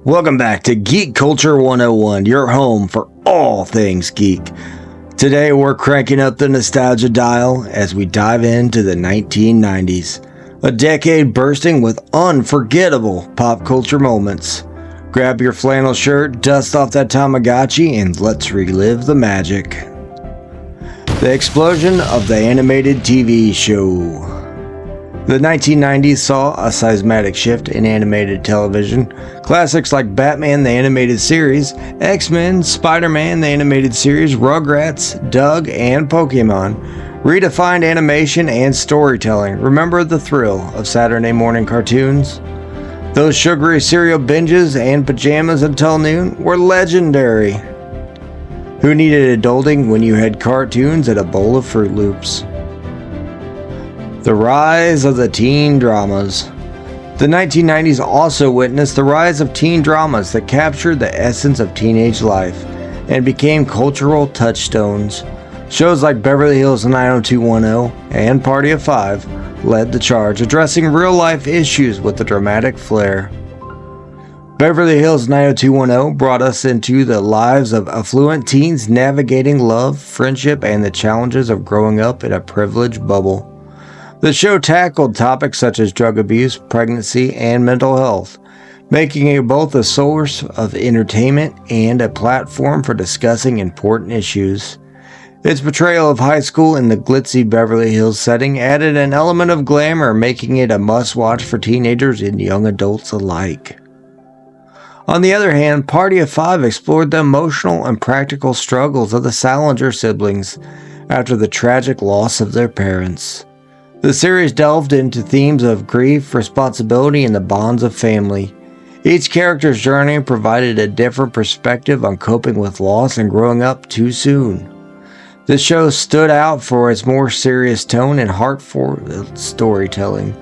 Welcome back to Geek Culture 101, your home for all things geek. Today we're cranking up the nostalgia dial as we dive into the 1990s, a decade bursting with unforgettable pop culture moments. Grab your flannel shirt, dust off that Tamagotchi, and let's relive the magic. The explosion of the animated TV show. The 1990s saw a seismic shift in animated television. Classics like Batman the Animated Series, X-Men, Spider-Man the Animated Series, Rugrats, Doug, and Pokemon redefined animation and storytelling. Remember the thrill of Saturday morning cartoons? Those sugary cereal binges and pajamas until noon were legendary. Who needed adulting when you had cartoons and a bowl of Fruit Loops? The rise of the teen dramas. The 1990s also witnessed the rise of teen dramas that captured the essence of teenage life and became cultural touchstones. Shows like Beverly Hills 90210 and Party of Five led the charge, addressing real-life issues with a dramatic flair. Beverly Hills 90210 brought us into the lives of affluent teens navigating love, friendship, and the challenges of growing up in a privileged bubble. The show tackled topics such as drug abuse, pregnancy, and mental health, making it both a source of entertainment and a platform for discussing important issues. Its portrayal of high school in the glitzy Beverly Hills setting added an element of glamour, making it a must-watch for teenagers and young adults alike. On the other hand, Party of Five explored the emotional and practical struggles of the Salinger siblings after the tragic loss of their parents. The series delved into themes of grief, responsibility, and the bonds of family. Each character's journey provided a different perspective on coping with loss and growing up too soon. The show stood out for its more serious tone and heartfelt storytelling,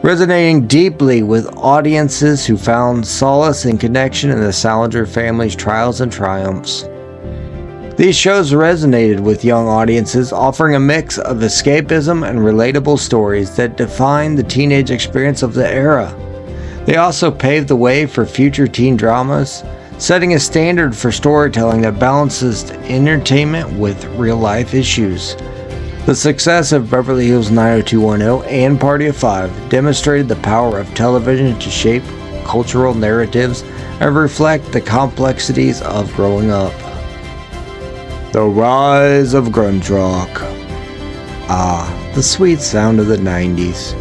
resonating deeply with audiences who found solace and connection in the Salinger family's trials and triumphs. These shows resonated with young audiences, offering a mix of escapism and relatable stories that defined the teenage experience of the era. They also paved the way for future teen dramas, setting a standard for storytelling that balances entertainment with real-life issues. The success of Beverly Hills 90210 and Party of Five demonstrated the power of television to shape cultural narratives and reflect the complexities of growing up. The rise of grunge rock. The sweet sound of the 90s.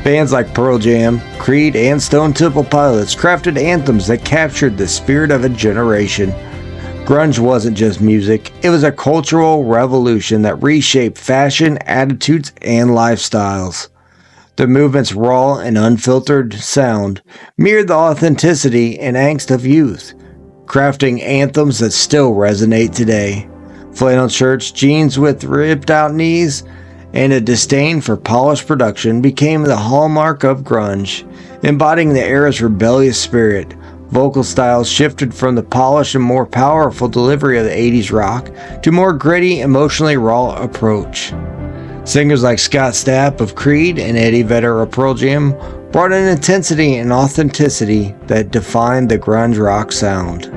Bands like Pearl Jam, Creed, and Stone Temple Pilots crafted anthems that captured the spirit of a generation. Grunge wasn't just music, it was a cultural revolution that reshaped fashion, attitudes, and lifestyles. The movement's raw and unfiltered sound mirrored the authenticity and angst of youth, crafting anthems that still resonate today. Flannel shirts, jeans with ripped-out knees, and a disdain for polished production became the hallmark of grunge, embodying the era's rebellious spirit. Vocal styles shifted from the polished and more powerful delivery of the 80s rock to more gritty, emotionally raw approach. Singers like Scott Stapp of Creed and Eddie Vedder of Pearl Jam brought an intensity and authenticity that defined the grunge rock sound.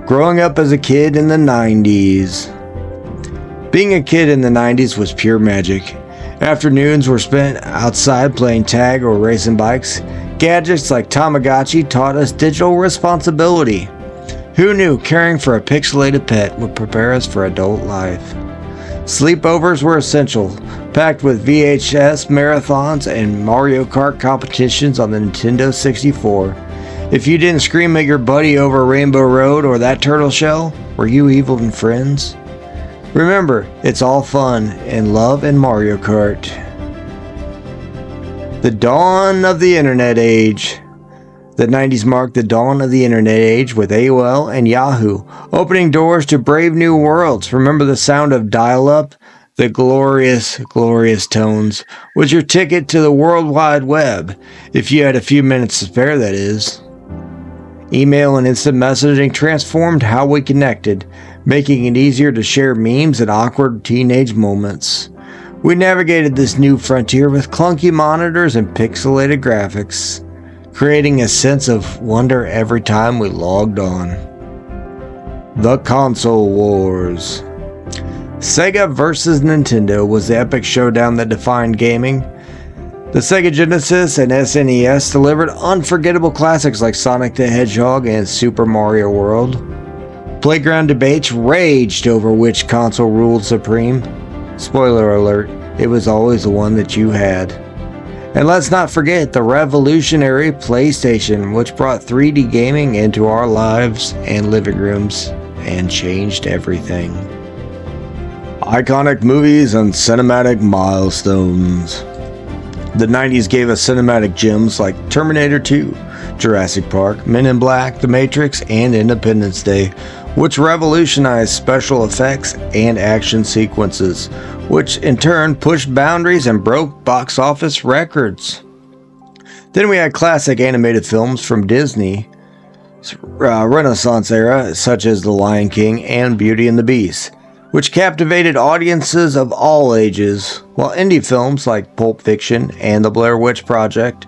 Growing up as a kid in the 90s. Being a kid in the 90s was pure magic. Afternoons were spent outside playing tag or racing bikes. Gadgets like Tamagotchi taught us digital responsibility. Who knew caring for a pixelated pet would prepare us for adult life? Sleepovers were essential, packed with VHS marathons and Mario Kart competitions on the Nintendo 64. If you didn't scream at your buddy over Rainbow Road or that turtle shell, were you even friends? Remember, it's all fun and love in Mario Kart. The dawn of the internet age. The 90s marked the dawn of the internet age with AOL and Yahoo, opening doors to brave new worlds. Remember the sound of dial-up? The glorious, glorious tones was your ticket to the World Wide Web, if you had a few minutes to spare, that is. Email and instant messaging transformed how we connected, making it easier to share memes and awkward teenage moments. We navigated this new frontier with clunky monitors and pixelated graphics. creating a sense of wonder every time we logged on. The Console Wars. Sega vs. Nintendo was the epic showdown that defined gaming. The Sega Genesis and SNES delivered unforgettable classics like Sonic the Hedgehog and Super Mario World. Playground debates raged over which console ruled supreme. Spoiler alert, it was always the one that you had. And let's not forget the revolutionary PlayStation, which brought 3D gaming into our lives and living rooms and changed everything. Iconic movies and cinematic milestones. The 90s gave us cinematic gems like Terminator 2, Jurassic Park, Men in Black, The Matrix, and Independence Day, which revolutionized special effects and action sequences, which in turn pushed boundaries and broke box office records. Then we had classic animated films from Disney, Renaissance era, such as The Lion King and Beauty and the Beast, which captivated audiences of all ages, while indie films like Pulp Fiction and The Blair Witch Project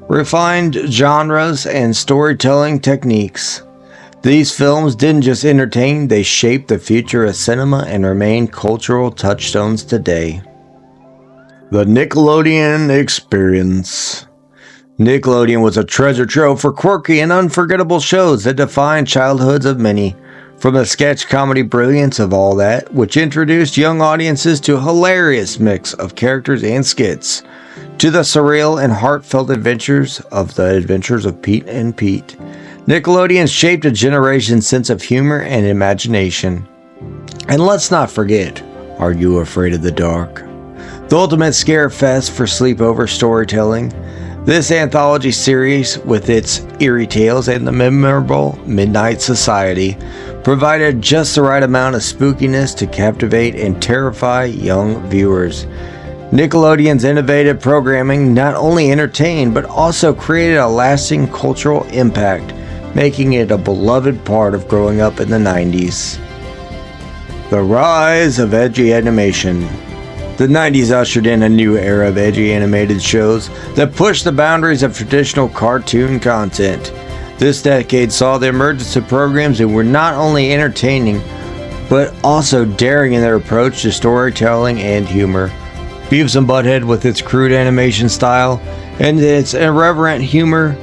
refined genres and storytelling techniques. These films didn't just entertain, they shaped the future of cinema and remain cultural touchstones today. The Nickelodeon Experience. Nickelodeon was a treasure trove for quirky and unforgettable shows that defined childhoods of many. From the sketch comedy brilliance of All That, which introduced young audiences to a hilarious mix of characters and skits, to the surreal and heartfelt adventures of The Adventures of Pete and Pete, Nickelodeon shaped a generation's sense of humor and imagination. And let's not forget, Are You Afraid of the Dark? The ultimate scare fest for sleepover storytelling. This anthology series, with its eerie tales and the memorable Midnight Society, provided just the right amount of spookiness to captivate and terrify young viewers. Nickelodeon's innovative programming not only entertained but also created a lasting cultural impact, making it a beloved part of growing up in the 90s. The rise of edgy animation. The 90s ushered in a new era of edgy animated shows that pushed the boundaries of traditional cartoon content. This decade saw the emergence of programs that were not only entertaining, but also daring in their approach to storytelling and humor. Beavis and Butthead, with its crude animation style and its irreverent humor,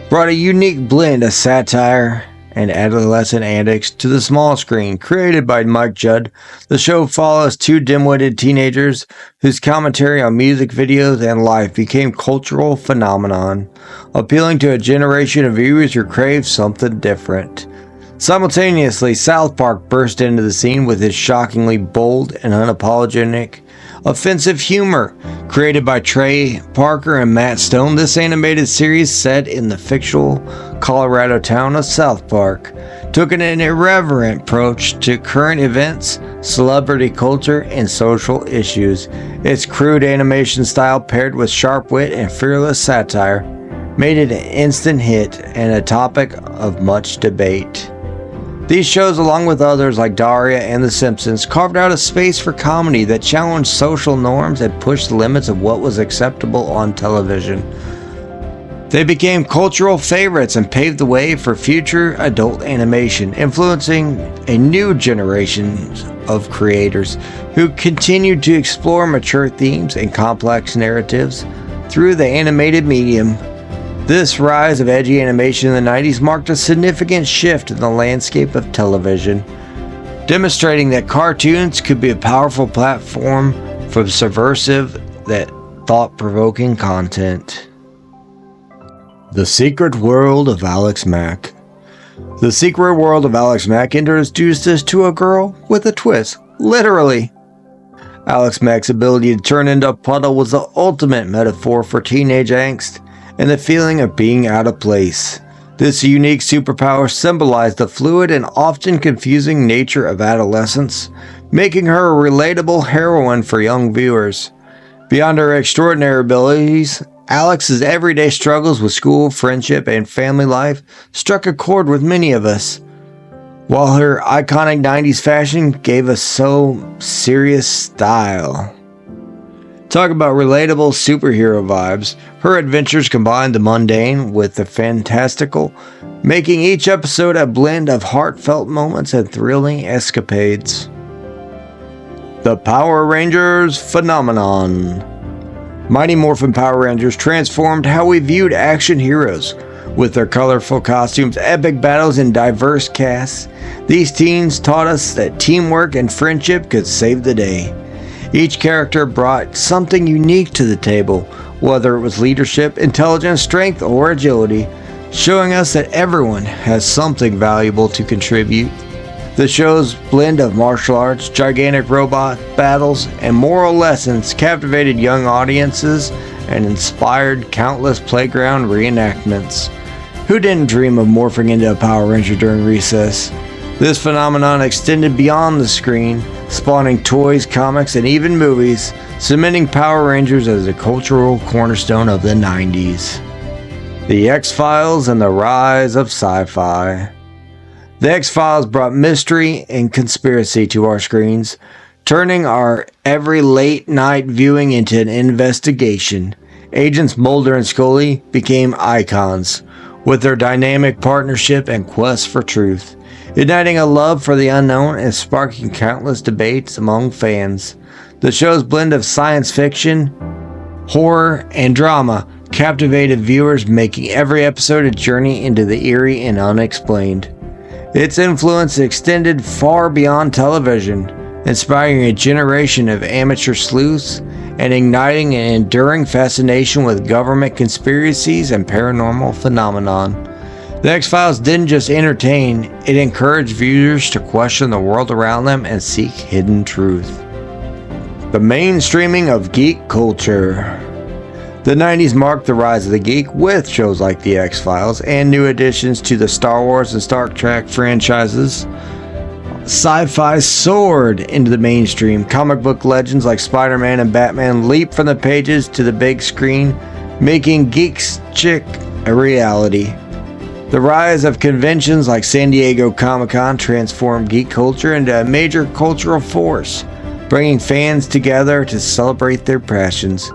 brought a unique blend of satire and adolescent antics to the small screen. Created by Mike Judd, the show follows two dim-witted teenagers whose commentary on music videos and life became a cultural phenomenon, appealing to a generation of viewers who crave something different. Simultaneously, South Park burst into the scene with its shockingly bold and unapologetic offensive humor. Created by Trey Parker and Matt Stone, this animated series, set in the fictional Colorado town of South Park, took an irreverent approach to current events, celebrity culture, and social issues. Its crude animation style, paired with sharp wit and fearless satire, made it an instant hit and a topic of much debate. These shows, along with others like Daria and The Simpsons, carved out a space for comedy that challenged social norms and pushed the limits of what was acceptable on television. They became cultural favorites and paved the way for future adult animation, influencing a new generation of creators who continued to explore mature themes and complex narratives through the animated medium. This rise of edgy animation in the 90s marked a significant shift in the landscape of television, demonstrating that cartoons could be a powerful platform for subversive, that thought-provoking content. The Secret World of Alex Mack. The Secret World of Alex Mack introduced us to a girl with a twist, literally. Alex Mack's ability to turn into a puddle was the ultimate metaphor for teenage angst and the feeling of being out of place. This unique superpower symbolized the fluid and often confusing nature of adolescence, making her a relatable heroine for young viewers. Beyond her extraordinary abilities, Alex's everyday struggles with school, friendship, and family life struck a chord with many of us, while her iconic 90s fashion gave us so serious style. Talk about relatable superhero vibes. Her adventures combine the mundane with the fantastical, making each episode a blend of heartfelt moments and thrilling escapades. The Power Rangers phenomenon. Mighty Morphin Power Rangers transformed how we viewed action heroes. With their colorful costumes, epic battles, and diverse casts, these teens taught us that teamwork and friendship could save the day. Each character brought something unique to the table, whether it was leadership, intelligence, strength, or agility, showing us that everyone has something valuable to contribute. The show's blend of martial arts, gigantic robot battles, and moral lessons captivated young audiences and inspired countless playground reenactments. Who didn't dream of morphing into a Power Ranger during recess? This phenomenon extended beyond the screen, spawning toys, comics, and even movies, cementing Power Rangers as a cultural cornerstone of the 90s. The X-Files and the Rise of Sci-Fi. The X-Files brought mystery and conspiracy to our screens, turning our every late-night viewing into an investigation. Agents Mulder and Scully became icons, with their dynamic partnership and quest for truth, igniting a love for the unknown and sparking countless debates among fans. The show's blend of science fiction, horror, and drama captivated viewers, making every episode a journey into the eerie and unexplained. Its influence extended far beyond television, inspiring a generation of amateur sleuths and igniting an enduring fascination with government conspiracies and paranormal phenomenon. The X-Files didn't just entertain, it encouraged viewers to question the world around them and seek hidden truth. The mainstreaming of geek culture. The 90s marked the rise of the geek with shows like The X-Files and new additions to the Star Wars and Star Trek franchises. Sci-fi soared into the mainstream. Comic book legends like Spider-Man and Batman leaped from the pages to the big screen, making geeks chick a reality. The rise of conventions like San Diego Comic-Con transformed geek culture into a major cultural force, bringing fans together to celebrate their passions.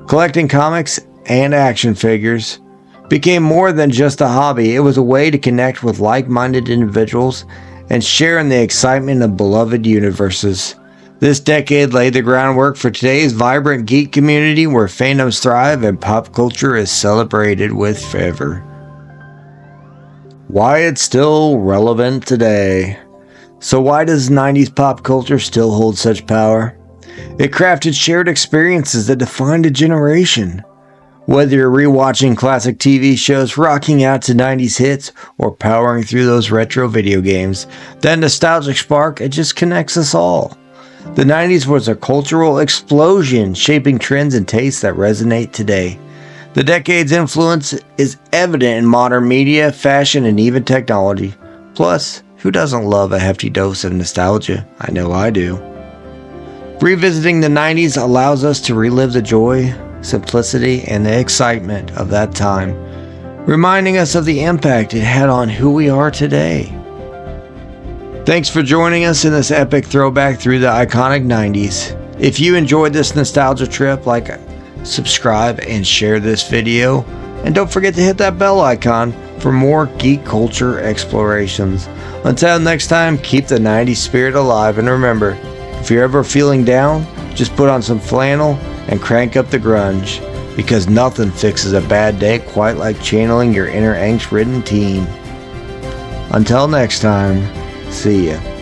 Collecting comics and action figures became more than just a hobby. It was a way to connect with like-minded individuals and share in the excitement of beloved universes. This decade laid the groundwork for today's vibrant geek community where fandoms thrive and pop culture is celebrated with fervor. Why it's still relevant today. So why does 90s pop culture still hold such power? It crafted shared experiences that defined a generation. Whether you're rewatching classic TV shows, rocking out to 90s hits, or powering through those retro video games, that nostalgic spark, it just connects us all. The 90s was a cultural explosion, shaping trends and tastes that resonate today. The decade's influence is evident in modern media, fashion, and even technology. Plus, who doesn't love a hefty dose of nostalgia? I know I do. Revisiting the 90s allows us to relive the joy, simplicity, and the excitement of that time, reminding us of the impact it had on who we are today. Thanks for joining us in this epic throwback through the iconic 90s. If you enjoyed this nostalgia trip, subscribe and share this video, and don't forget to hit that bell icon for more geek culture explorations. Until next time, keep the 90s spirit alive, and remember, if you're ever feeling down, just put on some flannel and crank up the grunge, because nothing fixes a bad day quite like channeling your inner angst-ridden teen. Until next time, see ya.